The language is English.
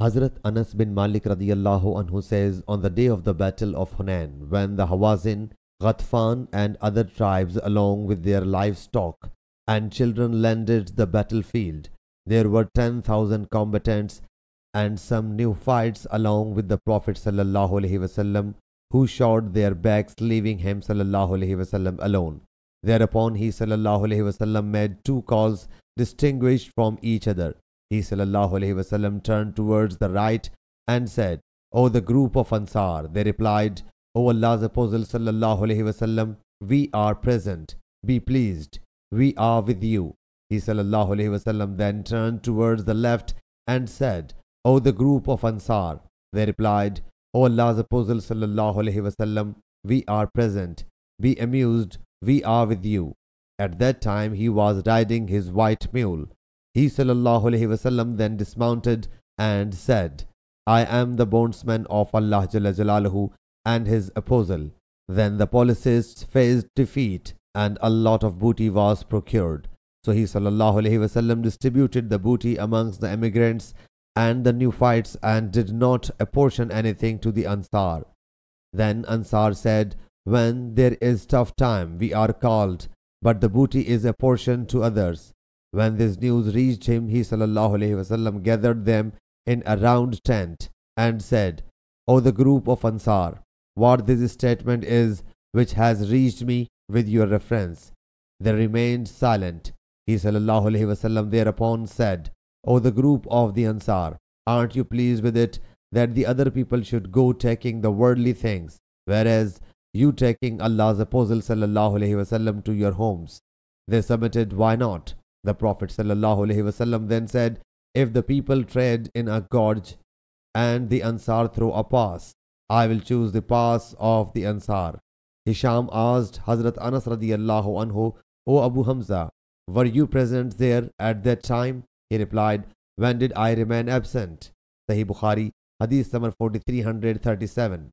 Hazrat Anas bin Malik radiyallahu anhu says, on the day of the battle of Hunain, when the Hawazin, Ghatfan and other tribes along with their livestock and children landed the battlefield, there were 10,000 combatants and some new fights along with the Prophet sallallahu alaihi wasallam, who shot their backs, leaving him sallallahu alaihi wasallam alone. Thereupon he sallallahu alaihi wasallam made two calls distinguished from each other. He sallallahu alaihi wasallam turned towards the right and said, "O the group of Ansar." They replied, "O Allah's Apostle sallallahu alaihi wasallam, we are present. Be pleased. We are with you." He sallallahu alaihi wasallam then turned towards the left and said, "O the group of Ansar." They replied, "O Allah's Apostle sallallahu alaihi wasallam, we are present. Be amused. We are with you." At that time he was riding his white mule. He sallallahu alaihi wasallam then dismounted and said, "I am the bondsman of Allah Jalla Jalaluhu and his apostle." Then the policists faced defeat and a lot of booty was procured. So he sallallahu alaihi wasallam distributed the booty amongst the emigrants and the neophytes and did not apportion anything to the Ansar. Then Ansar said, "When there is tough time, we are called, but the booty is apportioned to others." When this news reached him, he sallallahu alaihi wasallam gathered them in a round tent and said, "O the group of Ansar, what this statement is which has reached me with your reference." They remained silent. He sallallahu alaihi wasallam thereupon said, "O the group of the Ansar, aren't you pleased with it that the other people should go taking the worldly things, whereas you taking Allah's Apostle sallallahu alaihi wasallam to your homes?" They submitted, "Why not?" The Prophet sallallahu alaihi wasallam then said, "If the people trade in a gorge and the Ansar throw a pass, I will choose the pass of the Ansar." Hisham asked Hazrat Anas radiyallahu anhu, "O Abu Hamza, were you present there at that time?" He replied, "When did I remain absent?" Sahih Bukhari, Hadith number 4337.